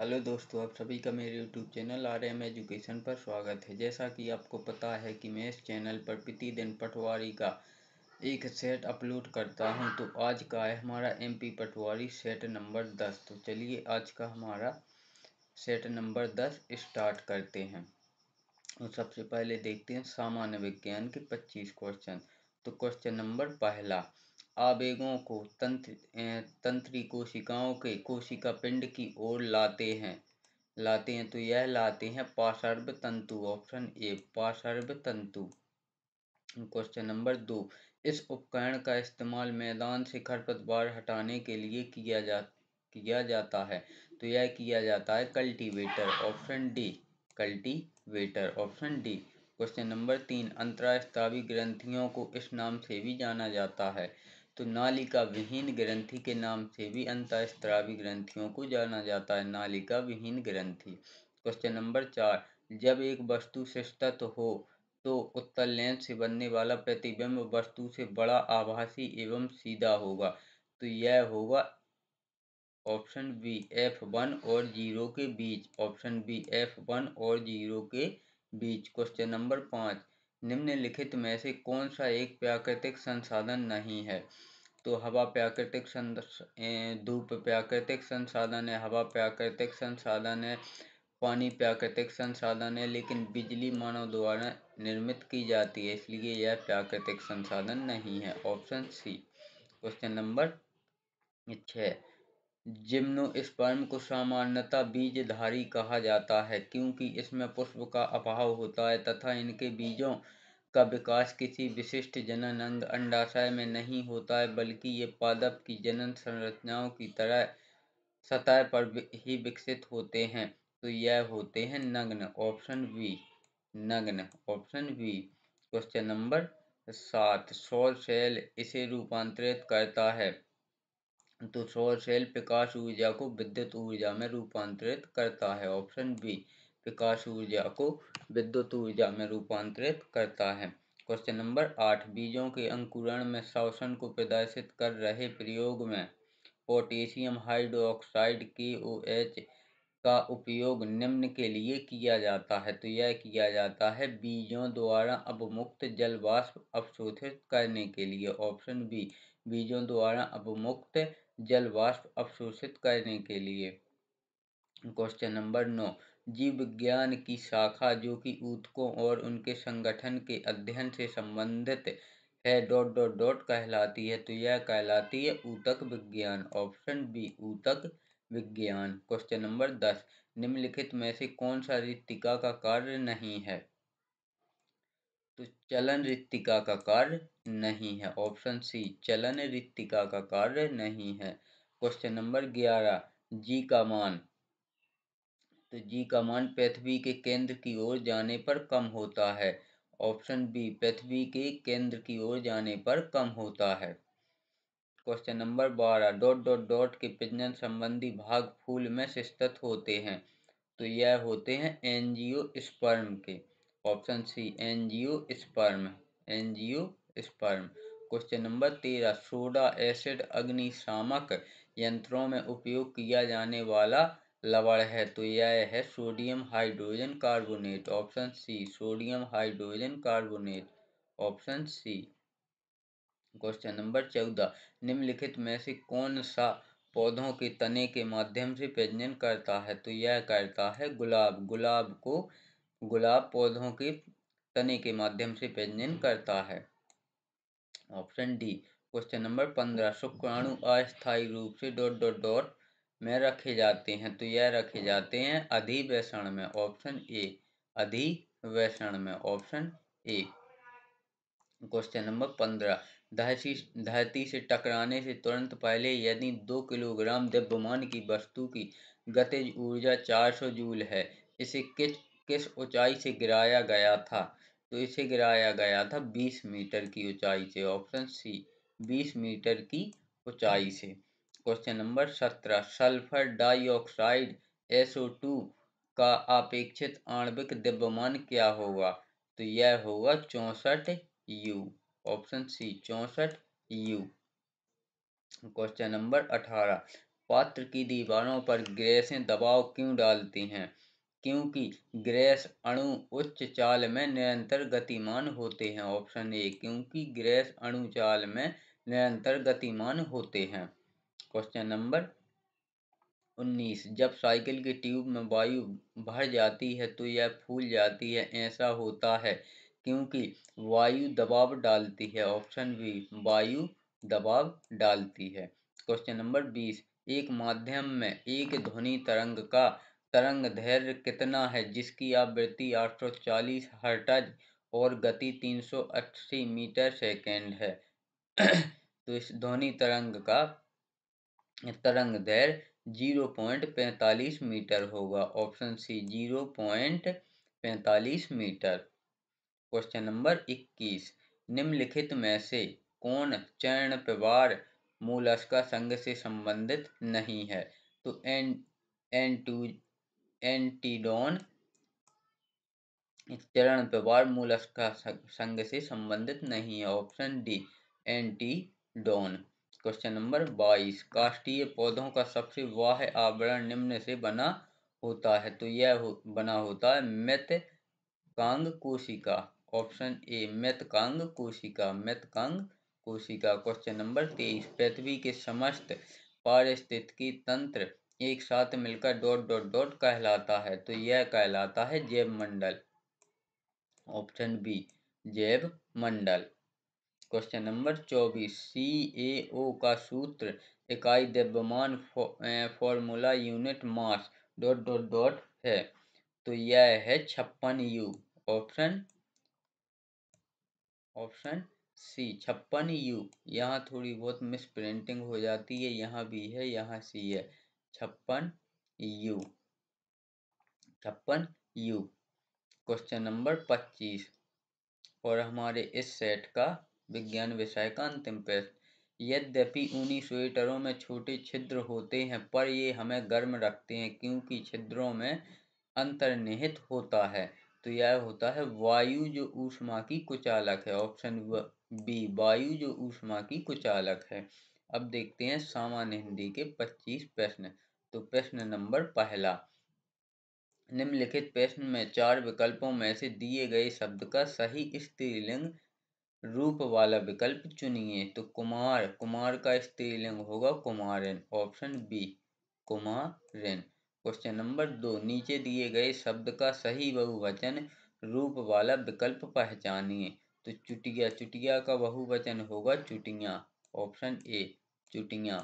Hello दोस्तों, आप सभी का मेरे यूट्यूब चैनल RM एजुकेशन पर स्वागत है। जैसा कि आपको पता है कि मैं इस चैनल पर प्रतिदिन पटवारी का एक सेट अपलोड करता हूं, तो आज का है हमारा MP पटवारी सेट नंबर 10। तो चलिए आज का हमारा सेट नंबर 10 स्टार्ट करते हैं। और सबसे पहले देखते हैं सामान्य विज्ञान के 25 क्वेश्चन। तो क्वेश्चन नंबर पहला, आवेगों को तंत्री कोशिकाओं के कोशिका पिंड की ओर लाते हैं तो यह लाते हैं पार्श्व तंतु। ऑप्शन ए पार्श्व तंतु। क्वेश्चन नंबर 2, इस उपकरण का इस्तेमाल मैदान से खरपतवार हटाने के लिए किया जाता है तो यह किया जाता है cultivator. Option D cultivator. Option D. Question number 3, अंतःस्रावी ग्रंथियों को इस नाम से भी जाना जाता है तो नालिका विहीन ग्रंथि के नाम से भी अंतःस्रावी ग्रंथियों को जाना जाता है, नालिका विहीन ग्रंथि। क्वेश्चन नंबर 4, जब एक वस्तु सतत हो तो उत्तल लेंस से बनने वाला प्रतिबिंब वस्तु से बड़ा, आभासी एवं सीधा होगा तो यह होगा ऑप्शन बी F1 और 0 के बीच। ऑप्शन बी F1 और 0 के बीच। क्वेश्चन नंबर 5, निम्नलिखित में से कौन सा एक प्राकृतिक संसाधन नहीं है? तो हवा प्राकृतिक धूप प्राकृतिक संसाधन है, हवा प्राकृतिक संसाधन है, पानी प्राकृतिक संसाधन है, लेकिन बिजली मानव द्वारा निर्मित की जाती है, इसलिए यह प्राकृतिक संसाधन नहीं है। Option C. Question number 6, gymnosperm को सामान्यतः बीजधारी कहा जाता है क्योंकि इसमें पुष्प का अभाव होता है तथा इनके बीजों का विकास किसी विशिष्ट जनन अंग अंडाशय में नहीं होता है, बल्कि ये पादप की जनन संरचनाओं की तरह सतह पर ही विकसित होते हैं तो यह होते हैं नग्न। ऑप्शन बी नग्न। Option B. क्वेश्चन नंबर 7, सौर सेल इसे रूपांतरित करता है तो सौर सेल प्रकाश ऊर्जा को विद्युत ऊर्जा में रूपांतरित करता है। ऑप्शन बी प्रकाश ऊर्जा को विद्युत ऊर्जा में रूपांतरित करता है। क्वेश्चन नंबर 8, बीजों के अंकुरण में श्वसन को प्रदर्शित कर रहे प्रयोग में पोटेशियम हाइड्रोक्साइड KOH का उपयोग निम्न के लिए किया जाता है तो यह किया जाता है बीजों द्वारा अवमुक्त जल वाष्प अवशोषित करने के लिए। ऑप्शन बी बीजों द्वारा अवमुक्त जल वाष्प अवशोषित करने के लिए। क्वेश्चन नंबर 9, जीव विज्ञान की शाखा जो कि ऊतकों और उनके संगठन के अध्ययन से संबंधित है कहलाती है तो यह कहलाती है ऊतक विज्ञान। ऑप्शन बी ऊतक विज्ञान। क्वेश्चन नंबर 10, निम्नलिखित में से कौन सा रिक्तिका का कार्य नहीं है? तो चलन रिक्तिका का कार्य नहीं है। ऑप्शन सी चलन रिक्तिका का कार्य नहीं है। क्वेश्चन नंबर 11, जी का मान तो जी का मान पृथ्वी के केंद्र की ओर जाने पर कम होता है। ऑप्शन बी पृथ्वी के केंद्र की ओर जाने पर कम होता है। क्वेश्चन नंबर 12, के प्रजनन संबंधी भाग फूल में स्थित होते हैं तो यह होते हैं एंजियोस्पर्म के। Option C angiosperm. Angiosperm. Question number 13, soda acid अग्निशामक यंत्रों में उपयोग किया जाने वाला लवण है तो यह है sodium hydrogen carbonate. Option C sodium hydrogen carbonate. Option C. Question number 14, निम्नलिखित में से कौन सा पौधों के तने के माध्यम से प्रजनन करता है तो यह करता है गुलाब। गुलाब पौधों के तने के माध्यम से प्रजनन करता है। Option D. क्वेश्चन नंबर 15, शुक्राणु अस्थायी रूप से में रखे जाते हैं तो यह रखे जाते हैं अधिवेशन में। ऑप्शन ए अधिवेशन में। Option A. क्वेश्चन नंबर 15, धरती से टकराने से तुरंत पहले यदि 2 किलोग्राम द्रव्यमान की वस्तु की गतिज ऊर्जा 400 जूल है, इसे किस ऊंचाई से गिराया गया था? तो इसे गिराया गया था 20 मीटर की ऊंचाई से। ऑप्शन सी 20 मीटर की ऊंचाई से। Question number 17, sulphur dioxide SO2 का अपेक्षित आणविक द्रव्यमान क्या होगा? तो यह होगा 64 U। Option C 64 U। Question number 18, पात्र की दीवारों पर गैसें दबाव क्यों डालती हैं? क्योंकि गैस अणु उच्च चाल में निरंतर गतिमान होते हैं। ऑप्शन ए, क्योंकि गैस अणु चाल में निरंतर गतिमान होते हैं। क्वेश्चन नंबर 19, जब साइकिल की ट्यूब में वायु भर जाती है तो यह फूल जाती है, ऐसा होता है क्योंकि वायु दबाव डालती है। ऑप्शन बी, वायु दबाव डालती है। क्वेश्चन नंबर 20, एक माध्यम में एक ध्वनि तरंग का तरंग दैर्घ्य कितना है जिसकी आवृत्ति 840 हर्ट्ज और गति 380 मीटर सेकेंड है? तो इस ध्वनि तरंग का तरंग दैर्घ्य 0.45 मीटर होगा। Option C, 0.45 metre. Question number 21, निम्नलिखित में से कौन चरण प्रवार मोलस्का संघ से संबंधित नहीं है? तो एंटीडोन चरण प्रवार मोलस्का संघ से संबंधित नहीं है। ऑप्शन डी, एंटीडोन। क्वेश्चन नंबर 22, काष्ठीय पौधों का सबसे बाह्य आवरण निम्न से बना होता है? तो यह बना होता है मृतकांग कोशिका। ऑप्शन ए, मृतकांग कोशिका, मृतकांग कोशिका। क्वेश्चन नंबर 23, पृथ्वी के समस्त पारिस्थितिकी तंत्र एक साथ मिलकर डॉट डॉट डॉट कहलाता है? तो यह कहलाता है जैव मंडल। ऑप्शन बी, जैव मंडल। क्वेश्चन नंबर 24, CaO का सूत्र, इकाई द्रव्यमान, formula, unit mass dot dot dot है? तो यह है 56U। Option C, 56U। यहाँ थोड़ी बहुत मिस प्रिंटिंग हो जाती है, यहाँ भी है, यहाँ सी है। 56U, 56U। क्वेश्चन नंबर 25 और हमारे इस सेट का विज्ञान विषय का अंतिम प्रश्न, यद्यपि ऊनी स्वेटरों में छोटे छिद्र होते हैं पर ये हमें गर्म रखते हैं क्योंकि छिद्रों में अंतर्निहित होता है? तो यह होता है वायु जो ऊष्मा की कुचालक है। ऑप्शन बी, वायु जो ऊष्मा की कुचालक है। अब देखते हैं सामान्य हिंदी के 25 प्रश्न। तो प्रश्न नंबर पहला, निम्नलिखित प्रश्न में 4 विकल्पों में से दिए गए शब्द का सही स्त्रीलिंग रूप वाला विकल्प चुनिए। तो कुमार, कुमार का स्त्रीलिंग होगा कुमारिन। ऑप्शन बी, कुमारिन। क्वेश्चन नंबर 2, नीचे दिए गए शब्द का सही बहुवचन रूप वाला विकल्प पहचानिए। तो चुटिया, चुटिया का बहुवचन होगा चुटियां। ऑप्शन ए, चुटियां।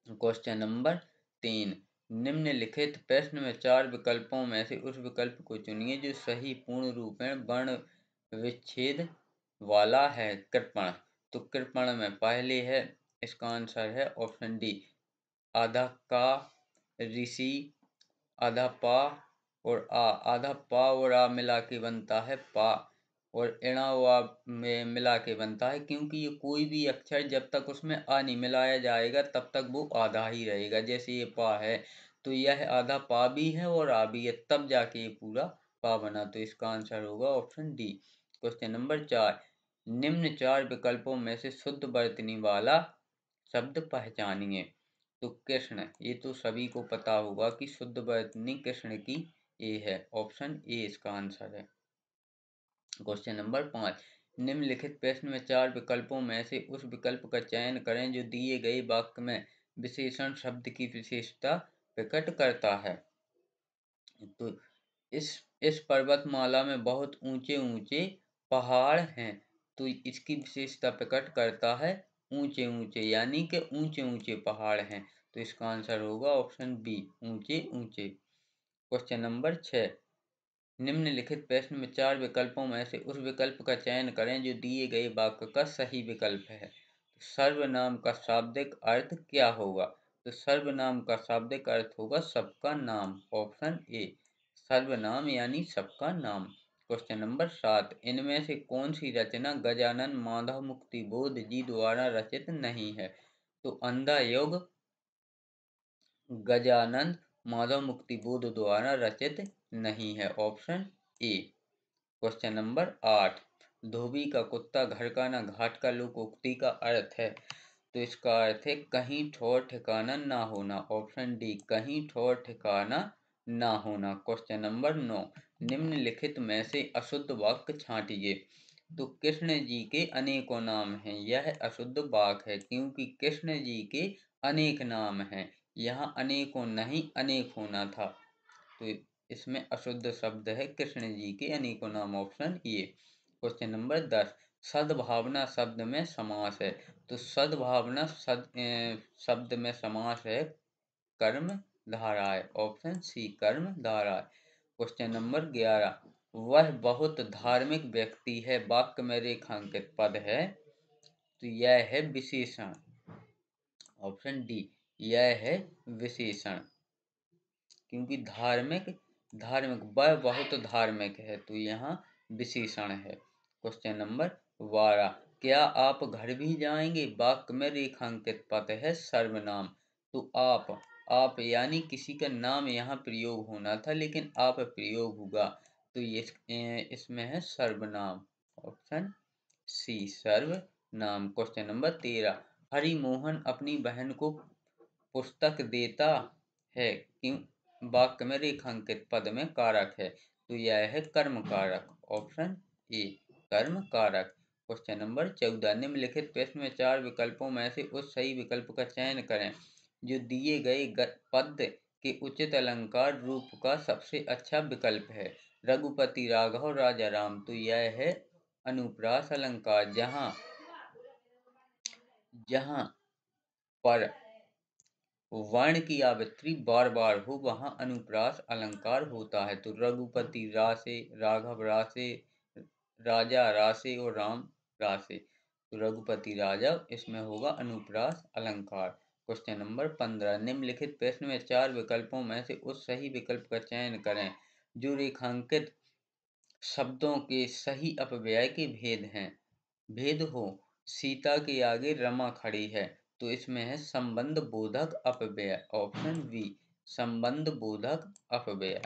क्वेश्चन नंबर 3, निम्नलिखित प्रश्न में 4 विकल्पों में से उस विकल्प को चुनिए जो सही पूर्ण रूपेण वर्ण विच्छेद वाला है। कृपण, तो कृपण में पहले है, इसका आंसर है ऑप्शन डी, आधा का, ऋषि, आधा पा और आ, आधा पा और आ मिला के बनता है पा, और इणा वा में मिला के बनता है, क्योंकि ये कोई भी अक्षर जब तक उसमें आ नहीं मिलाया जाएगा तब तक वो आधा ही रहेगा। जैसे ये पा है तो यह आधा पा भी है और आ भी है, तब जाके ये पूरा पा बना। तो इसका आंसर होगा ऑप्शन डी। क्वेश्चन नंबर 4, निम्न 4 विकल्पों में से शुद्ध वर्तनी वाला शब्द पहचानिए। तो कृष्ण, ये तो सभी को पता होगा कि शुद्ध वर्तनी कृष्ण की ए है। ऑप्शन ए इसका आंसर है। क्वेश्चन नंबर 5, निम्नलिखित प्रश्न में 4 विकल्पों में से उस विकल्प का चयन करें जो दिए गए वाक्य में विशेषण शब्द की विशेषता प्रकट करता है। तो इस पर्वतमाला में बहुत ऊंचे ऊंचे पहाड़ हैं। तो इसकी विशेषता प्रकट करता है ऊंचे ऊंचे, यानी कि ऊंचे ऊंचे पहाड़ हैं। तो इसका आंसर होगा ऑप्शन बी, ऊंचे ऊंचे। क्वेश्चन नंबर 6, निम्नलिखित प्रश्न में 4 विकल्पों में से उस विकल्प का चयन करें जो दिए गए वाक्य का सही विकल्प है। सर्वनाम का शाब्दिक अर्थ क्या होगा? तो सर्वनाम का शाब्दिक अर्थ होगा सबका नाम। ऑप्शन ए, सर्वनाम यानी सबका नाम। क्वेश्चन नंबर 7, इनमें से कौन सी रचना गजानन माधव मुक्ति बोध जी द्वारा रचित नहीं है? तो अंधा योग गजानन माधव मुक्ति बोध द्वारा रचित नहीं है। ऑप्शन ए। क्वेश्चन नंबर 8, धोबी का कुत्ता घर का ना घाट का लोकोक्ति का अर्थ है। तो इसका अर्थ है कहीं ठौर ठिकाना ना होना। ऑप्शन डी, कहीं ठौर ठिकाना ना होना। क्वेश्चन नंबर 9, निम्नलिखित में से अशुद्ध वाक्य छांटिए। तो कृष्ण जी के अनेकों नाम हैं, यह अशुद्ध वाक्य है क्योंकि कृष्ण जी के अनेक नाम हैं। यहाँ अनेकों नहीं, अनेक होना था, तो इसमें अशुद्ध शब्द है कृष्ण जी के अनेकों नाम। Option A. क्वेश्चन नंबर 10, सद्भावना शब्द में समास है। तो सद्भावना शब्द में समास है कर्म धाराय। ऑप्शन सी, कर्म धाराय। क्वेश्चन नंबर 11, वह बहुत धार्मिक व्यक्ति है, वाक्य में रेखांकित पद है, तो यह है विशेषण। ऑप्शन डी, यह है विशेषण, क्योंकि धार्मिक, धार्मिक, वह बहुत धार्मिक है, तो यहाँ विशेषण है। क्वेश्चन नंबर 12, क्या आप घर भी जाएंगे, वाक्य में रेखांकित पद है सर्वनाम। तो आप यानी किसी का नाम यहाँ प्रयोग होना था, लेकिन आप प्रयोग हुआ, तो ये इसमें है सर्वनाम। ऑप्शन सी, सर्वनाम। क्वेश्चन नंबर 13, हरिमोहन अपनी बहन को पुस्तक देता है, क्यों, वाक्य में रेखांकित पद में कारक है, तो यह है कर्म कारक। ऑप्शन ए, कर्म कारक। क्वेश्चन नंबर 14, निम्नलिखित प्रश्न में 4 विकल्पों में से उस सही विकल्प का चयन करें जो दिए गए पद के उचित अलंकार रूप का सबसे अच्छा विकल्प है। रघुपति, राघव, राजा राम, तो यह है अनुप्रास अलंकार। जहां जहां पर वर्ण की आवृत्ति बार बार हो वहां अनुप्रास अलंकार होता है। तो रघुपति रासे, राघव रासे, राजा रासे और राम रासे, तो रघुपति राजा इसमें होगा अनुप्रास अलंकार। क्वेश्चन नंबर 15, निम्नलिखित प्रश्न में 4 विकल्पों में से उस सही विकल्प का चयन करें जो रेखांकित शब्दों के सही अपव्यय के भेद हैं। भेद हो, सीता के आगे रमा खड़ी है, तो इसमें है संबंध बोधक अपव्यय। ऑप्शन बी, संबंध बोधक अपव्यय।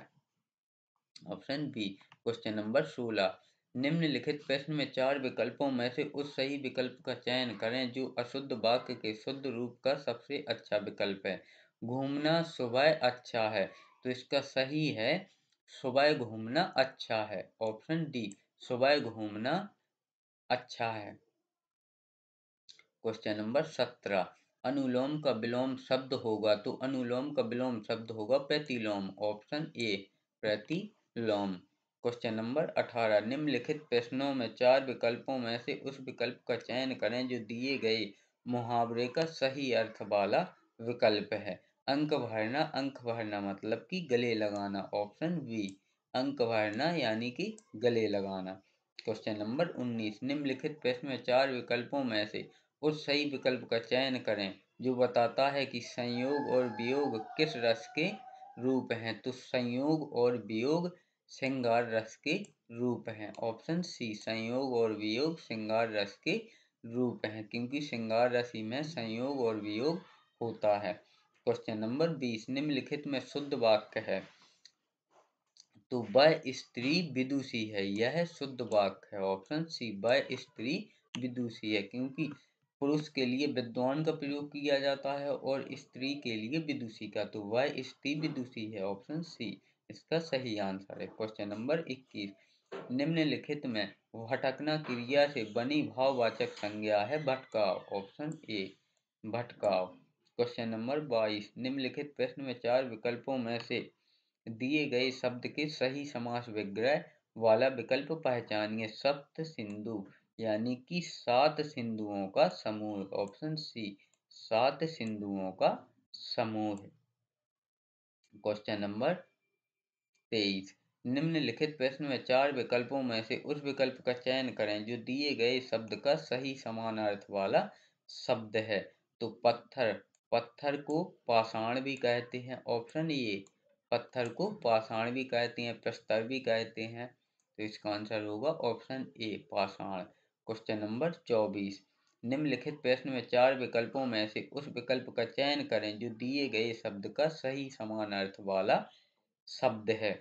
Option B. क्वेश्चन नंबर 16, निम्नलिखित प्रश्न में 4 विकल्पों में से उस सही विकल्प का चयन करें जो अशुद्ध वाक्य के शुद्ध रूप का सबसे अच्छा विकल्प है। घूमना सुबह अच्छा है, तो इसका सही है सुबह घूमना अच्छा है। ऑप्शन डी, सुबह घूमना अच्छा है। क्वेश्चन नंबर 17, अनुलोम का विलोम शब्द होगा, तो अनुलोम का विलोम शब्द होगा प्रतिलोम। ऑप्शन ए, प्रतिलोम। क्वेश्चन नंबर 18, निम्नलिखित प्रश्नों में 4 विकल्पों में से उस विकल्प का चयन करें जो दिए गए मुहावरे का सही अर्थ वाला विकल्प है। अंक भरना मतलब कि गले लगाना। ऑप्शन बी, अंक भरना यानी कि गले लगाना। क्वेश्चन नंबर 19, निम्नलिखित प्रश्न में 4 विकल्पों में से उस सही विकल्प का चयन करें जो बताता है कि संयोग और वियोग किस रस के रूप हैं। तो संयोग और वियोग श्रृंगार रस के रूप हैं। ऑप्शन सी, संयोग और वियोग श्रृंगार रस के रूप हैं, क्योंकि श्रृंगार रस ही में संयोग और वियोग होता है। क्वेश्चन नंबर 20, निम्नलिखित में शुद्ध वाक्य है, तो वह स्त्री विदुषी है, यह शुद्ध वाक्य है। ऑप्शन सी, वह स्त्री विदुषी है, क्योंकि पुरुष के लिए विद्वान का प्रयोग किया जाता है और स्त्री के लिए विदुषी का, तो वह स्त्री विदुषी है। ऑप्शन सी इसका सही आंसर है। क्वेश्चन नंबर 21, निम्नलिखित में भटकना क्रिया से बनी भाववाचक संज्ञा है भटकाव। ऑप्शन ए, भटकाव। क्वेश्चन नंबर 22, निम्नलिखित प्रश्न में 4 विकल्पों में से दिए गए शब्द के सही समास विग्रह वाला विकल्प पहचानिए। सप्त सिंधु यानी कि 7 सिंधुओं का समूह। ऑप्शन सी, 7 सिंधुओं का समूह। क्वेश्चन नंबर 23, निम्नलिखित प्रश्न में 4 विकल्पों में से उस विकल्प का चयन करें जो दिए गए शब्द का सही समानार्थ वाला शब्द है। तो पत्थर, पत्थर को पाषाण भी कहते हैं। ऑप्शन ए, पत्थर को पाषाण भी कहते हैं, प्रस्तर भी कहते हैं, तो इसका आंसर होगा ऑप्शन ए, पाषाण। क्वेश्चन नंबर 24, निम्नलिखित प्रश्न में 4 विकल्पों में से उस विकल्प का चयन करें जो दिए गए शब्द का सही समानार्थ वाला शब्द है।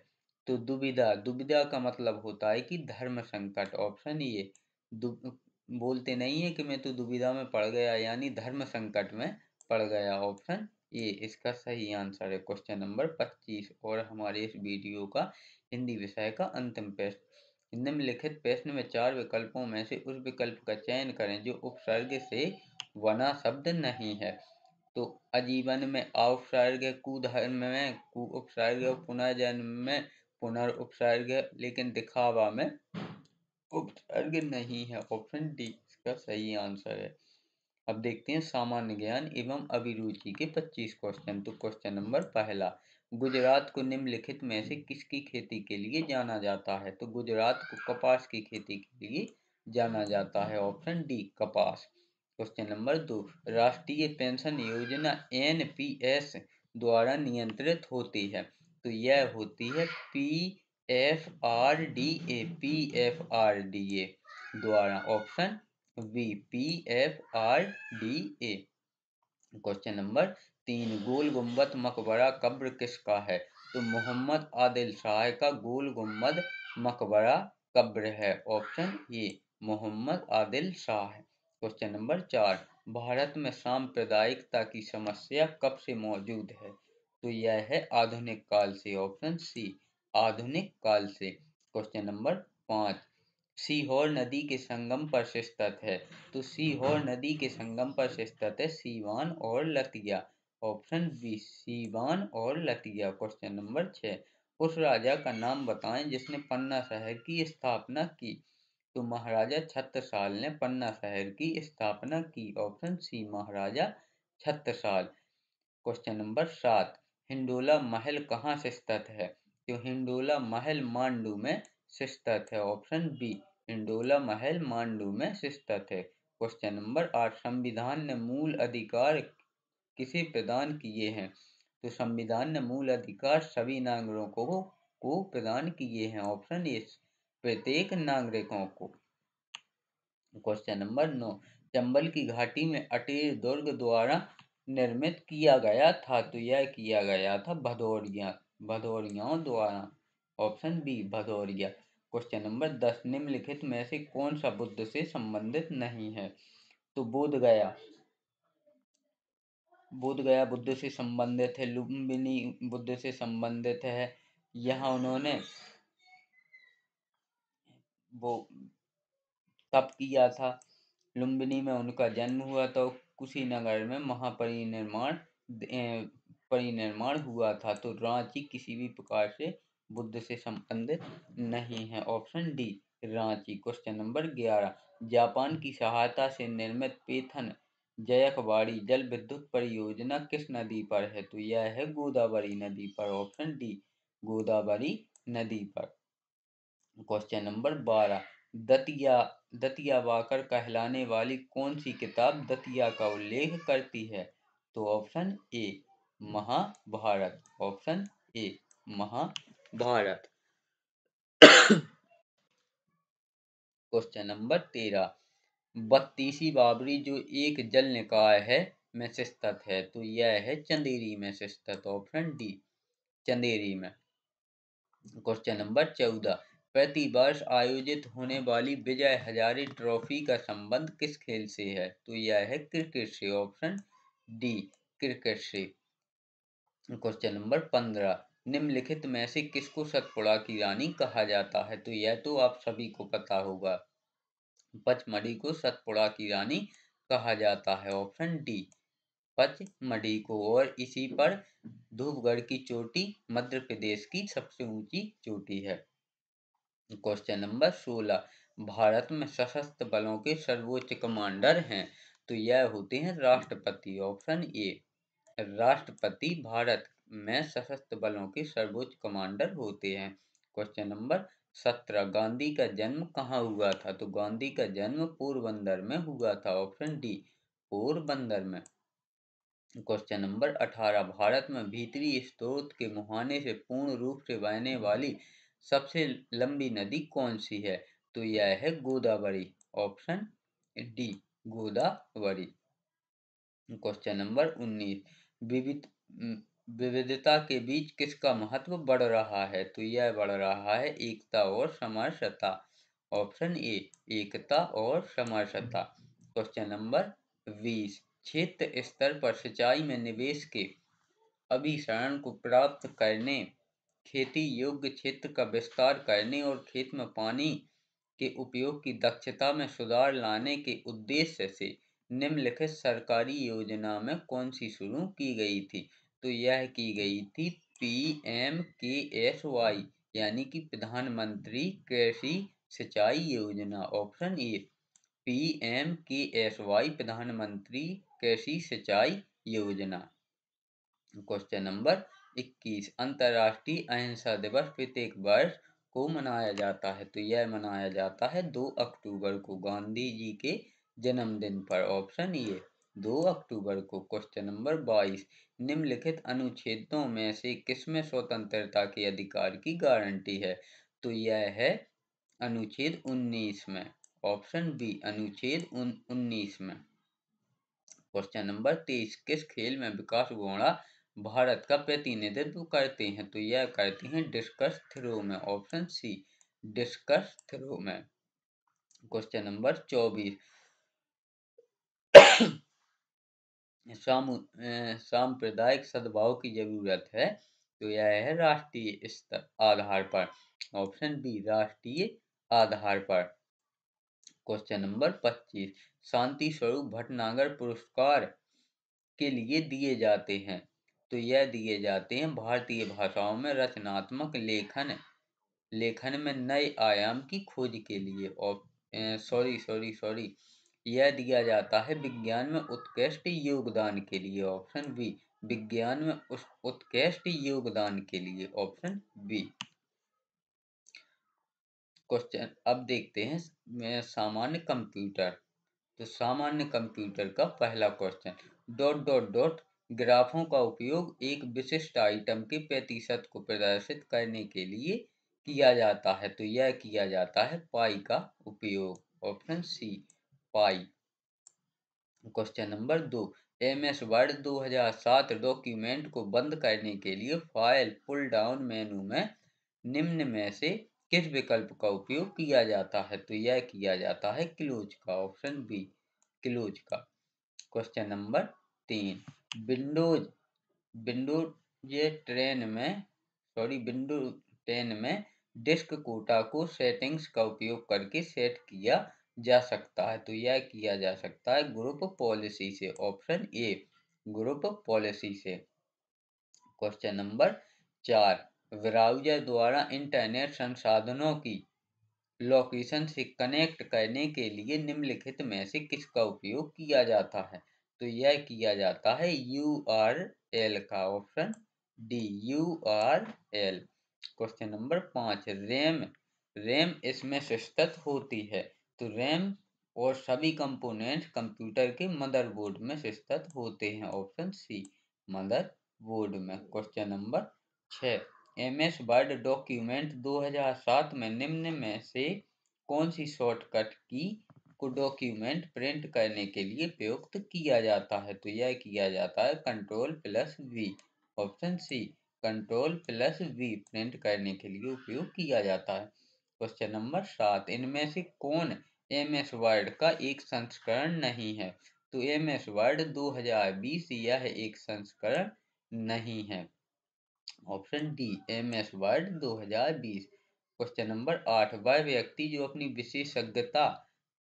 तो दुविधा, दुविधा का मतलब होता है कि धर्म संकट। ऑप्शन ए, बोलते नहीं है कि मैं तो दुविधा में पड़ गया, यानी धर्म संकट में पड़ गया। ऑप्शन ए इसका सही आंसर है। क्वेश्चन नंबर 25 और हमारे इस वीडियो का हिंदी विषय का अंतिम प्रश्न। निम्नलिखित प्रश्न में चार विकल्पों में से उस विकल्प का चयन करें जो उपसर्ग से बना शब्द नहीं है। तो आजीवन में अउपसर्ग, कुधर्म में कु उपसर्ग, पुनर्जन्म में पुनर्उपसर्ग, लेकिन दिखावा में उपसर्ग नहीं है। ऑप्शन डी इसका सही आंसर है। अब देखते हैं सामान्य ज्ञान एवं अभिरुचि के 25 क्वेश्चन। तो क्वेश्चन नंबर पहला, गुजरात को निम्नलिखित में से किसकी खेती के लिए जाना जाता है? तो गुजरात को कपास की खेती के लिए जाना जाता है। ऑप्शन डी कपास। क्वेश्चन नंबर दो, राष्ट्रीय पेंशन योजना एनपीएस द्वारा नियंत्रित होती है। तो यह होती है पीएफआरडीए द्वारा। Option B PFRDA. Question number तीन, गोल गुम्बद मकबरा कब्र किसका है? तो मोहम्मद आदिल शाह का गोल गुम्बद मकबरा कब्र है। Option A Mohammed Adil Shah. Question number चार, भारत में सांप्रदायिकता की समस्या कब से मौजूद है? तो यह है आधुनिक काल से। ऑप्शन सी आधुनिक काल से। क्वेश्चन नंबर पाँच, सीहोर नदी के संगम पर स्थित है। तो सीहोर नदी के संगम पर स्थित है सीवान और लतिया। ऑप्शन बी सीवान और लतिया। क्वेश्चन नंबर 6, उस राजा का नाम बताएं जिसने पन्ना शहर की स्थापना की। तो महाराजा छत्रसाल ने पन्ना शहर की स्थापना की। ऑप्शन सी महाराजा छत्रसाल। क्वेश्चन नंबर 7, हिंडोला महल कहाँ से स्थित है? तो हिंडोला महल मांडू में स्थित है। ऑप्शन बी हिंडोला महल मांडू में स्थित है। क्वेश्चन नंबर 8, संविधान ने मूल अधिकार किसे प्रदान किए हैं? तो संविधान ने मूल अधिकार सभी नागरिकों को प्रदान किए हैं। ऑप्शन ए प्रत्येक नागरिकों को। क्वेश्चन नंबर 9, चंबल की घाटी में अटेर दुर्ग द्वारा निर्मित किया गया था। तो यह किया गया था भदौरियाओं द्वारा। Option B Bhadauria. Question number 10, निम्नलिखित में से कौन सा बुद्ध से संबंधित नहीं है? तो बोध गया बुद्ध से संबंधित है, लुम्बिनी बुद्ध से संबंधित है। यहाँ उन्होंने वो तप किया था। लुम्बिनी में उनका जन्म हुआ था। कुशीनगर में परिनिर्माण हुआ था। तो रांची किसी भी प्रकार से बुद्ध से संबंधित नहीं है। Option D Ranchi. Question number 11, Japan की सहायता से निर्मित पेथन जयकवाड़ी जल विद्युत परियोजना किस नदी पर है? तो यह है गोदावरी नदी पर। ऑप्शन डी गोदावरी नदी पर। क्वेश्चन नंबर 12, दतिया वाकर कहलाने वाली कौन सी किताब दतिया का उल्लेख करती है? तो option A Mahabharat. Option A Mahabharat. Question number 13, Battisi Bawari जो एक जल निकाय है में स्थित है। तो यह है चंदेरी में स्थित। ऑप्शन डी चंदेरी में। क्वेश्चन नंबर 14, प्रति वर्ष आयोजित होने वाली विजय हजारे ट्रॉफी का संबंध किस खेल से है? तो यह है क्रिकेट से। ऑप्शन डी क्रिकेट से। क्वेश्चन नंबर 15, निम्नलिखित में से किसको सतपुड़ा की रानी कहा जाता है? तो यह तो आप सभी को पता होगा, पचमढ़ी को सतपुड़ा की रानी कहा जाता है। ऑप्शन डी पचमढ़ी को। और इसी पर धूपगढ़ की चोटी मध्य प्रदेश की सबसे ऊंची चोटी है। क्वेश्चन नंबर 16, भारत में सशस्त्र बलों के सर्वोच्च कमांडर हैं। तो यह होते हैं राष्ट्रपति। ऑप्शन ए राष्ट्रपति भारत में सशस्त्र बलों के सर्वोच्च कमांडर होते हैं। क्वेश्चन नंबर 17, गांधी का जन्म कहाँ हुआ था? तो गांधी का जन्म पोरबंदर में हुआ था। ऑप्शन डी पोरबंदर में। क्वेश्चन नंबर 18, भारत में भीतरी स्रोत के मुहाने से पूर्ण रूप से बहने वाली सबसे लंबी नदी कौन सी है? तो यह है Godavari. Option D Godavari. Question number 19, विविधता के बीच किसका महत्व बढ़ रहा है? तो यह बढ़ रहा है एकता और समरसता। ऑप्शन ए एकता और समरसता। क्वेश्चन नंबर 20, क्षेत्र स्तर पर सिंचाई में निवेश के अभिसरण को प्राप्त करने, खेती योग्य क्षेत्र का विस्तार करने और खेत में पानी के उपयोग की दक्षता में सुधार लाने के उद्देश्य से निम्नलिखित सरकारी योजना में कौन सी शुरू की गई थी? तो यह की गई थी PMKSY यानी कि प्रधानमंत्री कृषि सिंचाई योजना। ऑप्शन ए PMKSY प्रधानमंत्री कृषि सिंचाई योजना। क्वेश्चन नंबर 21, अंतर्राष्ट्रीय अहिंसा दिवस प्रत्येक वर्ष को मनाया जाता है? तो यह मनाया जाता है 2 अक्टूबर को, गांधी जी के जन्मदिन पर। ऑप्शन ए 2 अक्टूबर को। क्वेश्चन नंबर 22, निम्नलिखित अनुच्छेदों में से किसमें स्वतंत्रता के अधिकार की गारंटी है? तो यह है अनुच्छेद 19 में। ऑप्शन बी अनुच्छेद 19 में। क्वेश्चन नंबर 23, किस खेल में विकास घोड़ा भारत का प्रतिनिधित्व करते हैं? तो यह करते हैं डिस्कस थ्रो में। ऑप्शन सी डिस्कस थ्रो में। क्वेश्चन नंबर 24, सांप्रदायिक सद्भाव की जरूरत है? तो यह है राष्ट्रीय स्तर आधार पर। ऑप्शन बी राष्ट्रीय आधार पर। क्वेश्चन नंबर 25, शांति स्वरूप भटनागर पुरस्कार के लिए दिए जाते हैं? तो यह दिए जाते हैं भारतीय भाषाओं में रचनात्मक लेखन में नए आयाम की खोज के लिए। और सॉरी यह दिया जाता है विज्ञान में उत्कृष्ट योगदान के लिए। ऑप्शन बी विज्ञान में उत्कृष्ट योगदान के लिए। Option B. क्वेश्चन अब देखते हैं सामान्य कंप्यूटर। तो सामान्य कंप्यूटर का पहला क्वेश्चन, डॉट डॉट डॉट ग्राफों का उपयोग एक विशिष्ट आइटम के प्रतिशत को प्रदर्शित करने के लिए किया जाता है? तो यह किया जाता है पाई का उपयोग। Option C pie. Question number 2, MS Word 2007 document को बंद करने के लिए फाइल पुल डाउन मेनू में निम्न में से किस विकल्प का उपयोग किया जाता है? तो यह किया जाता है क्लोज का। ऑप्शन बी क्लोज का। क्वेश्चन नंबर 3, विंडोज विंडो 10 में डिस्क कोटा को सेटिंग्स का उपयोग करके सेट किया जा सकता है? तो यह किया जा सकता है ग्रुप पॉलिसी से। ऑप्शन ए ग्रुप पॉलिसी से। क्वेश्चन नंबर 4, ब्राउज़र द्वारा इंटरनेट संसाधनों की लोकेशन से कनेक्ट करने के लिए निम्नलिखित में से किसका उपयोग किया जाता है? तो यह किया जाता है URL का। Option D URL। Question number 5, RAM इसमें स्थित होती है? तो रैम और सभी कंपोनेंट्स कंप्यूटर के मदरबोर्ड में स्थित होते हैं। ऑप्शन सी मदरबोर्ड में। Question number 6, MS word document 2007 में निम्न में से कौन सी शॉर्टकट की को डॉक्यूमेंट प्रिंट करने के लिए प्रयुक्त किया जाता है? तो यह किया जाता है Ctrl+V। Option C Ctrl+V print करने के लिए उपयोग किया जाता है। क्वेश्चन नंबर 7, इनमें से कौन MS वर्ड का एक संस्करण नहीं है? तो MS वर्ड 2020 यह एक संस्करण नहीं है। Option D MS word 2020। Question number 8, वह व्यक्ति जो अपनी विशेषज्ञता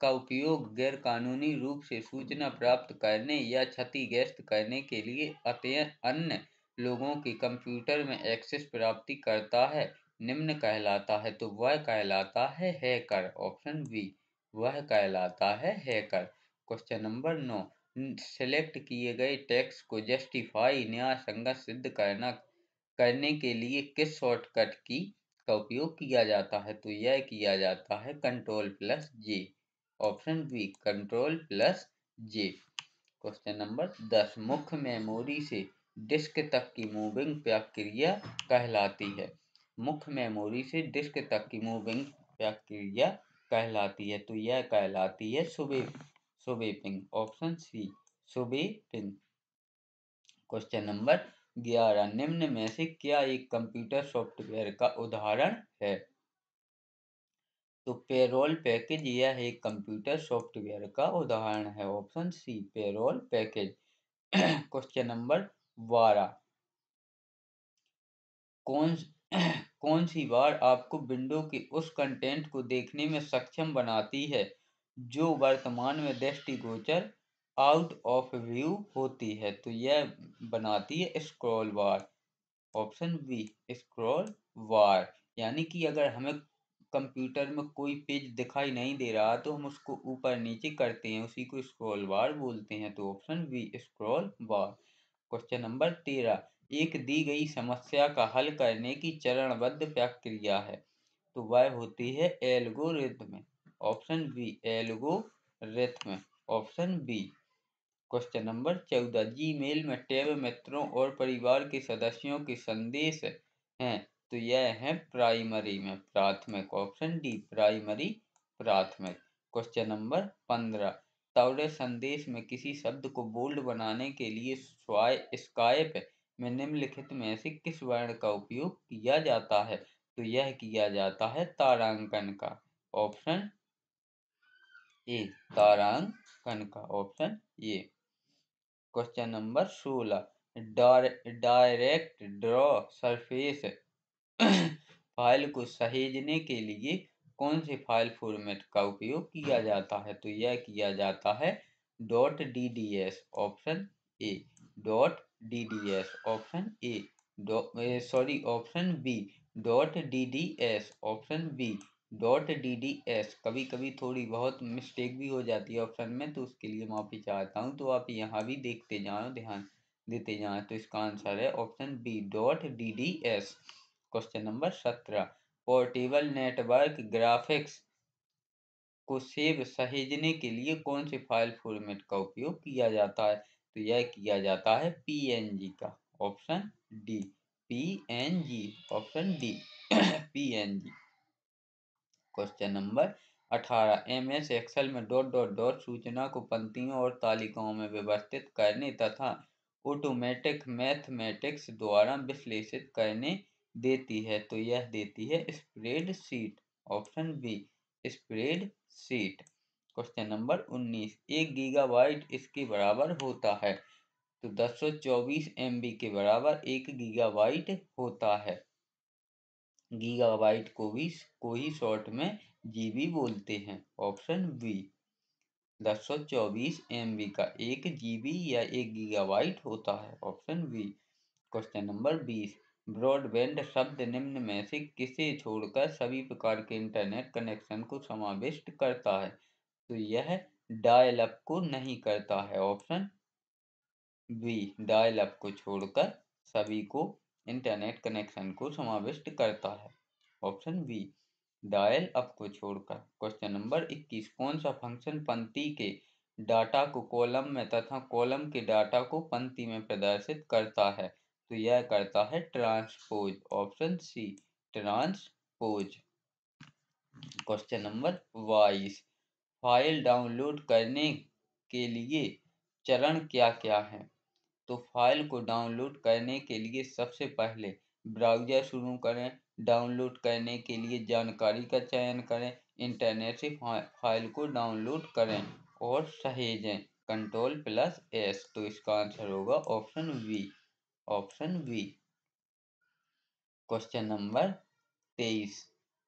का उपयोग गैर कानूनी रूप से सूचना प्राप्त करने या क्षतिग्रस्त करने के लिए अन्य लोगों के कंप्यूटर में एक्सेस प्राप्ति करता है, निम्न कहलाता है? तो वह कहलाता है हैकर। ऑप्शन बी वह कहलाता है हैकर। क्वेश्चन नंबर 9, सिलेक्ट किए गए टेक्स्ट को जस्टिफाई न्याय संगत सिद्ध करने के लिए किस शॉर्टकट की का उपयोग किया जाता है? तो यह किया जाता है Ctrl+J। Option B Ctrl+J। Question number 10, मुख्य मेमोरी से डिस्क तक की मूविंग प्रक्रिया कहलाती है? मुख्य मेमोरी से डिस्क तक की मूविंग प्रक्रिया कहलाती है? तो यह कहलाती है swapping. Option C swapping. Question number 11, निम्न में से क्या एक कंप्यूटर सॉफ्टवेयर का उदाहरण है? तो पेरोल पैकेज यह एक कंप्यूटर सॉफ्टवेयर का उदाहरण है। Option C payroll package. Question number 12। कौन कौन सी बार आपको विंडो के उस कंटेंट को देखने में सक्षम बनाती है जो वर्तमान में दृष्टिगोचर आउट ऑफ व्यू होती है? तो यह बनाती है scroll bar. Option B scroll bar. यानी कि अगर हमें कंप्यूटर में कोई पेज दिखाई नहीं दे रहा तो हम उसको ऊपर नीचे करते हैं, उसी को स्क्रॉल बार बोलते हैं। तो option B scroll bar. Question number 13। एक दी गई समस्या का हल करने की चरणबद्ध प्रक्रिया है, तो वह होती है algorithm. Option B algorithm. Option B. Question number 14। Gmail में टैब मित्रों और परिवार के सदस्यों के संदेश हैं, तो यह है प्राइमरी में प्राथमिक। ऑप्शन डी प्राइमरी प्राथमिक। Question number 15। त्वरित संदेश में किसी शब्द को बोल्ड बनाने के लिए स्काइप में निम्नलिखित में से किस वर्ण का उपयोग किया जाता है? तो यह किया जाता है तारांकन का। ऑप्शन ए तारांकन का। Option A. Question number 16। Direct draw surface file को सहेजने के लिए कौन से फाइल फॉर्मेट का उपयोग किया जाता है? तो यह किया जाता है .dds। Option A .dds। Option A sorry option B .dds। Option B .dds। कभी कभी थोड़ी बहुत मिस्टेक भी हो जाती है ऑप्शन में, तो उसके लिए माफ़ी चाहता हूँ। तो आप यहाँ भी देखते जाओ, ध्यान देते जाएं। तो इसका आंसर है option B .dds। Question number 17। Portable network graphics को सहेजने के लिए कौन से फाइल फॉर्मेट का उपयोग किया जाता है? तो यह किया जाता है पीएनजी का। Option D PNG. Option D PNG. Question number 18। MS Excel में डॉट डॉट डॉट सूचना को पंक्तियों और तालिकाओं में व्यवस्थित करने तथा ऑटोमेटिक मैथमेटिक्स द्वारा विश्लेषित करने देती है, तो यह देती है spreadsheet. Option B spreadsheet. Question number 19। 1 gigabyte इसके बराबर होता है, तो 1024 MB के बराबर 1 गीगाबाइट होता है। गीगाबाइट को ही शॉर्ट में जीबी बोलते हैं। ऑप्शन बी 1024 MB का 1 GB या 1 गीगाबाइट होता है। Option B. Question number 20। Broadband शब्द निम्न में से किसे छोड़कर सभी प्रकार के इंटरनेट कनेक्शन को समाविष्ट करता है? तो यह डायल अप को नहीं करता है। ऑप्शन बी डायल अप को छोड़कर सभी को इंटरनेट कनेक्शन को समाविष्ट करता है। ऑप्शन बी डायल अप को छोड़कर। Question number 21। कौन सा फंक्शन पंक्ति के डाटा को कॉलम में तथा कॉलम के डाटा को पंक्ति में प्रदर्शित करता है? तो यह करता है transpose. Option C transpose. Question number 22। File download करने के लिए चरण क्या क्या है? तो फाइल को डाउनलोड करने के लिए सबसे पहले ब्राउज़र शुरू करें, डाउनलोड करने के लिए जानकारी का चयन करें, इंटरनेट से फाइल को डाउनलोड करें और सहेजें Ctrl+S। तो इसका आंसर होगा option B. Option B. Question number 23।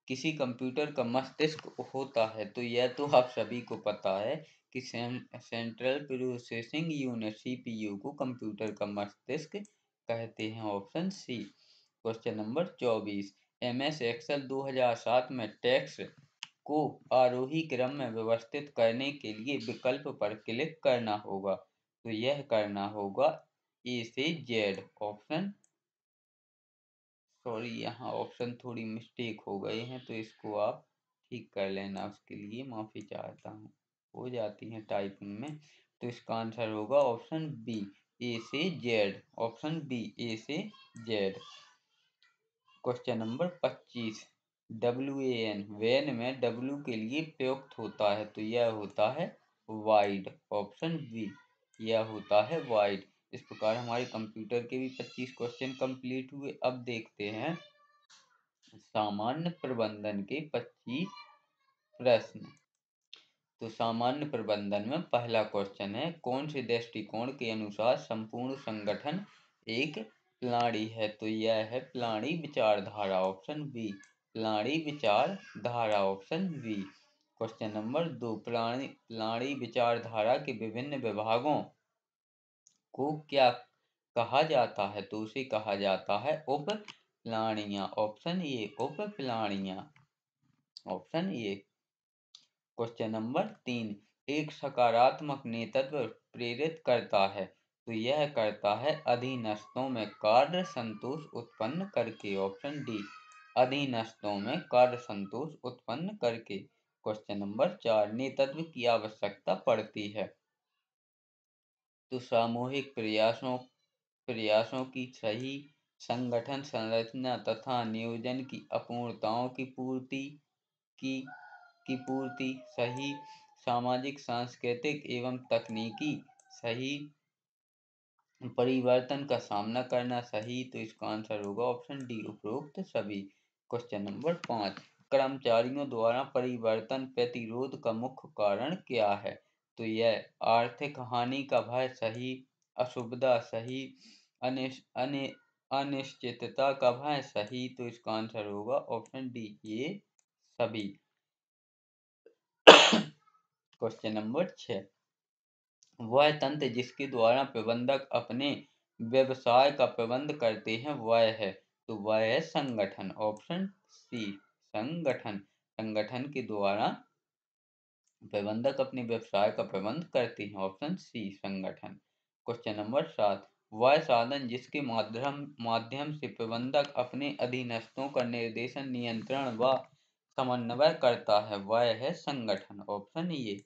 किसी कंप्यूटर का मस्तिष्क होता है, तो यह तो आप सभी को पता है कि सेंट्रल प्रोसेसिंग यूनिट CPU को कंप्यूटर का मस्तिष्क कहते हैं। Option C. Question number 24। MS Excel 2007 में टेक्स्ट को आरोही क्रम में व्यवस्थित करने के लिए विकल्प पर क्लिक करना होगा, तो यह करना होगा A से Z। ऑप्शन सॉरी यहाँ ऑप्शन थोड़ी मिस्टेक हो गए हैं, तो इसको आप ठीक कर लेना, उसके लिए माफ़ी चाहता हूँ, हो जाती है टाइपिंग में। तो इसका आंसर होगा ऑप्शन बी A से Z। ऑप्शन बी A से Z। Question number 25। WAN वैन में W के लिए प्रयुक्त होता है, तो यह होता है वाइड। ऑप्शन बी यह होता है वाइड। इस प्रकार हमारे कंप्यूटर के भी 25 क्वेश्चन कंप्लीट हुए। अब देखते हैं सामान्य प्रबंधन के 25 प्रश्न। तो सामान्य प्रबंधन में पहला क्वेश्चन है, कौन से दृष्टिकोण के अनुसार संपूर्ण संगठन एक प्रणाली है? तो यह है प्रणाली विचारधारा, ऑप्शन बी। प्रणाली विचारधारा, ऑप्शन बी। क्वेश्चन नंबर 2, प्रणाली विचारधारा के विभिन्न विभागों को क्या कहा जाता है? तो उसे कहा जाता है उप प्रणालियां, ऑप्शन ए उप प्रणालियां, ऑप्शन ए। क्वेश्चन नंबर 3, एक सकारात्मक नेतृत्व प्रेरित करता है? तो यह करता है अधीनस्थों में कार्य संतोष उत्पन्न करके, ऑप्शन डी। अधीनस्थों में कार्य संतोष उत्पन्न करके। क्वेश्चन नंबर 4, नेतृत्व की आवश्यकता पड़ती है? तो सामूहिक प्रयासों की सही संगठन संरचना तथा नियोजन की अपूर्णताओं की पूर्ति की पूर्ति, सही सामाजिक सांस्कृतिक एवं तकनीकी सही परिवर्तन का सामना करना, सही। तो इसका आंसर होगा ऑप्शन डी, उपरोक्त सभी। क्वेश्चन नंबर 5, कर्मचारियों द्वारा परिवर्तन प्रतिरोध का मुख्य कारण क्या है? तो यह आर्थिक हानि का भय, सही। असुविधा, सही। अनिश्चितता का भय, सही। तो इसका आंसर होगा ऑप्शन डी, ये सभी। क्वेश्चन नंबर 6, वह तंत्र जिसके द्वारा प्रबंधक अपने व्यवसाय का प्रबंध करते हैं वह है? तो वह है संगठन, ऑप्शन सी, संगठन। संगठन के द्वारा प्रबंधक अपने व्यवसाय का प्रबंध करते हैं, ऑप्शन सी, संगठन। क्वेश्चन नंबर 7, वह साधन जिसके माध्यम से प्रबंधक अपने अधीनस्थों का निर्देशन, नियंत्रण व समन्वय करता है वह है संगठन, ऑप्शन ए,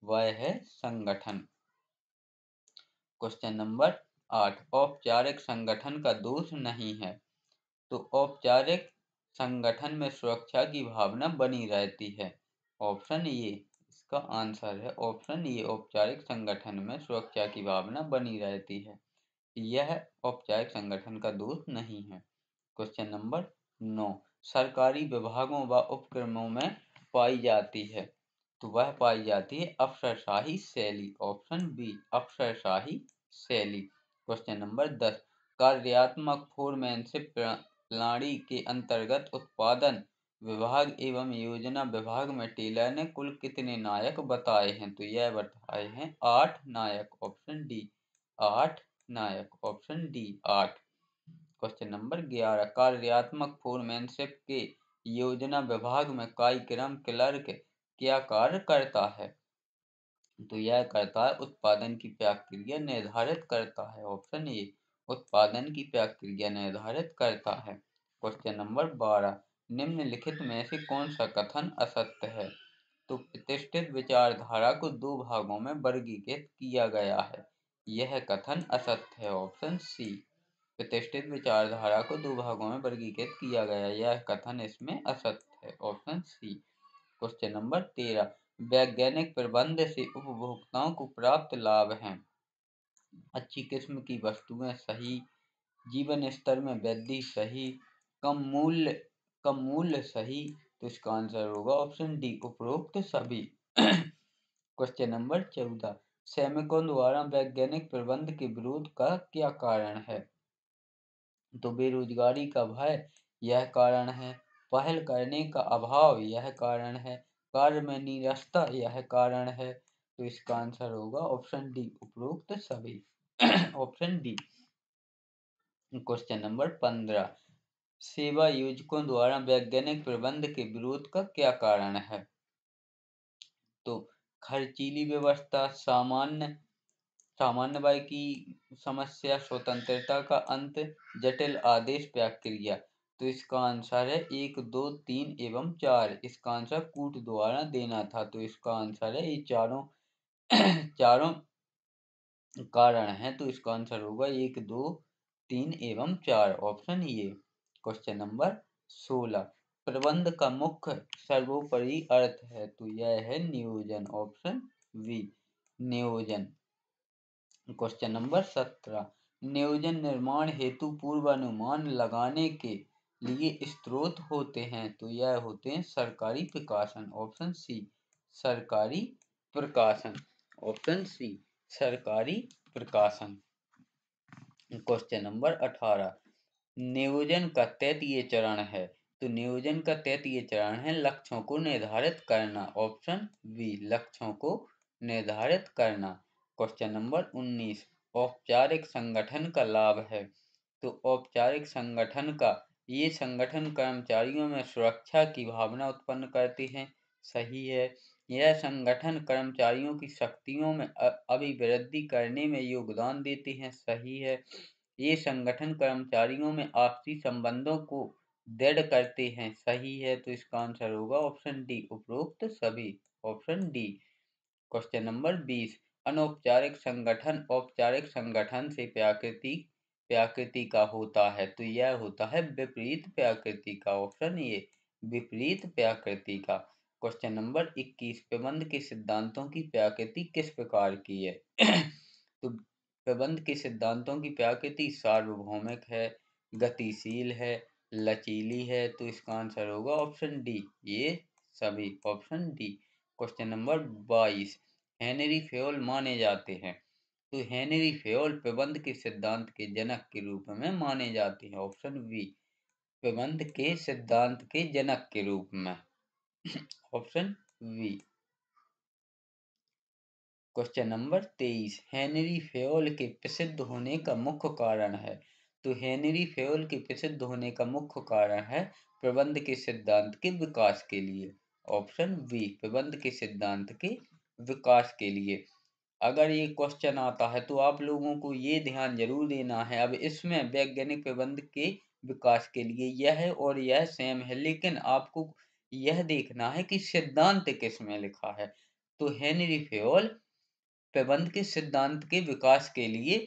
वह है संगठन। क्वेश्चन नंबर 8, औपचारिक संगठन का दोष नहीं है? तो औपचारिक संगठन में सुरक्षा की भावना बनी रहती है, ऑप्शन ए इसका आंसर है, ऑप्शन ए, औपचारिक संगठन में सुरक्षा की भावना बनी रहती है, यह औपचारिक संगठन का दोष नहीं है। क्वेश्चन नंबर 9, सरकारी विभागों व उपक्रमों में पाई जाती है? तो वह पाई जाती है अफसरशाही शैली, ऑप्शन बी, अफसरशाही शैली। क्वेश्चन नंबर 10, कार्यात्मक फोरमैनशिप प्रणाली के अंतर्गत उत्पादन विभाग एवं योजना विभाग में टेलर ने कुल कितने नायक बताए हैं? तो यह बताए हैं 8 नायक, ऑप्शन डी, 8 नायक, ऑप्शन डी, 8। क्वेश्चन नंबर 11, कार्यात्मक फोरमैनशिप के योजना विभाग में कार्यक्रम क्लर्क क्या कार्य करता है? तो यह करता है उत्पादन की प्रक्रिया निर्धारित करता है, ऑप्शन ए, उत्पादन की प्रक्रिया निर्धारित करता है। क्वेश्चन नंबर 12, निम्नलिखित में से कौन सा कथन असत्य है? तो प्रतिष्ठित विचारधारा को 2 भागों में वर्गीकृत किया गया है, यह कथन असत्य है, ऑप्शन सी। प्रतिष्ठित विचारधारा को 2 भागों में वर्गीकृत किया गया, यह कथन इसमें असत्य है, ऑप्शन सी। क्वेश्चन नंबर 13, वैज्ञानिक प्रबंध से उपभोक्ताओं को प्राप्त लाभ हैं? अच्छी किस्म की वस्तुएं, सही। जीवन स्तर में वृद्धि, सही। कम मूल्य, सही। तो इसका आंसर होगा ऑप्शन डी, उपरोक्त सभी। क्वेश्चन नंबर 14, श्रमिकों द्वारा वैज्ञानिक प्रबंध के विरोध का क्या कारण है? तो बेरोजगारी का भय, यह कारण है। पहल करने का अभाव, यह कारण है। कार्य में नीरसता, यह कारण है। तो इसका आंसर होगा ऑप्शन डी, उपरोक्त सभी। Option D. क्वेश्चन नंबर 15, सेवा योजकों द्वारा वैज्ञानिक प्रबंध के विरोध का क्या कारण है? तो खर्चीली व्यवस्था, सामान्य व्यय की समस्या, स्वतंत्रता का अंत, जटिल आदेश प्रक्रिया। तो इसका आंसर है 1, 2, 3 एवं 4। इसका आंसर कूट द्वारा देना था, तो इसका आंसर है ये चारों चारों कारण है। तो इसका आंसर होगा 1, 2, 3 एवं 4, ऑप्शन ए। क्वेश्चन नंबर 16, प्रबंध का मुख्य सर्वोपरि अर्थ है? तो यह है नियोजन, ऑप्शन बी, नियोजन। क्वेश्चन नंबर 17, नियोजन निर्माण हेतु पूर्वानुमान लगाने के लिए स्रोत होते हैं तो यह होते हैं सरकारी प्रकाशन, ऑप्शन सी सरकारी प्रकाशन, ऑप्शन सी सरकारी प्रकाशन। क्वेश्चन नंबर 18, नियोजन का तृतीय चरण है तो नियोजन का तृतीय चरण है लक्ष्यों को निर्धारित करना, ऑप्शन बी लक्ष्यों को निर्धारित करना। क्वेश्चन नंबर 19, औपचारिक संगठन का लाभ है तो औपचारिक संगठन का ये संगठन कर्मचारियों में सुरक्षा की भावना उत्पन्न करते हैं, सही है। यह संगठन कर्मचारियों की शक्तियों में अभिवृद्धि करने में योगदान देते हैं, सही है। ये संगठन कर्मचारियों में आपसी संबंधों को दृढ़ करते हैं, सही है। तो इसका आंसर होगा ऑप्शन डी उपरोक्त सभी, ऑप्शन डी। क्वेश्चन नंबर 20, अनौपचारिक संगठन औपचारिक संगठन से प्रकृति का होता है तो यह होता है विपरीत प्रकृति का, ऑप्शन ए विपरीत प्रकृति का। क्वेश्चन नंबर 21, प्रबंध के सिद्धांतों की प्रकृति किस प्रकार की है तो प्रबंध के सिद्धांतों की प्रकृति सार्वभौमिक है, गतिशील है, लचीली है। तो इसका आंसर होगा ऑप्शन डी ये सभी, option D. Question number 22, Henry Fayol माने जाते हैं तो हेनरी फेयोल प्रबंध के सिद्धांत के जनक के रूप में माने जाते हैं, ऑप्शन बी प्रबंध के सिद्धांत के जनक के रूप में, option B. Question number 23, Henri Fayol के प्रसिद्ध होने का मुख्य कारण है तो हेनरी फेयोल के प्रसिद्ध होने का मुख्य कारण है प्रबंध के सिद्धांत के विकास के लिए, ऑप्शन बी प्रबंध के सिद्धांत के विकास के लिए। अगर ये क्वेश्चन आता है तो आप लोगों को ये ध्यान जरूर देना है, अब इसमें वैज्ञानिक प्रबंध के विकास के लिए यह और यह सेम है, लेकिन आपको यह देखना है कि सिद्धांत किस में लिखा है। तो हेनरी फेयोल प्रबंध के सिद्धांत के विकास के लिए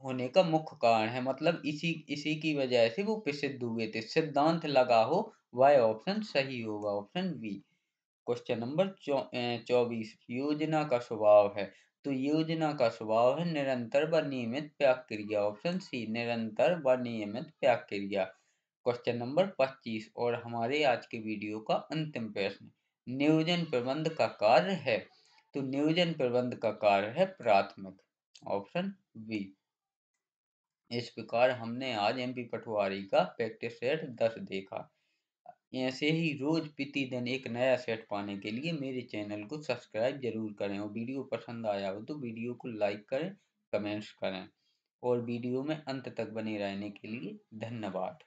होने का मुख्य कारण है, मतलब इसी इसी की वजह से वो प्रसिद्ध हुए थे। सिद्धांत लगा हो वह ऑप्शन सही होगा, ऑप्शन बी। क्वेश्चन नंबर 24, योजना का स्वभाव है तो योजना का स्वभाव है निरंतर व नियमित प्रक्रिया, ऑप्शन सी निरंतर व नियमित प्रक्रिया। क्वेश्चन नंबर 25 और हमारे आज के वीडियो का अंतिम प्रश्न, नियोजन प्रबंध का कार्य है तो नियोजन प्रबंध का कार्य है प्राथमिक, ऑप्शन बी। इस प्रकार हमने आज एमपी पटवारी का प्रैक्टिस सेट 10 देखा। ऐसे ही रोज प्रतिदिन एक नया सेट पाने के लिए मेरे चैनल को सब्सक्राइब जरूर करें और वीडियो पसंद आया हो तो वीडियो को लाइक करें, कमेंट्स करें और वीडियो में अंत तक बने रहने के लिए धन्यवाद।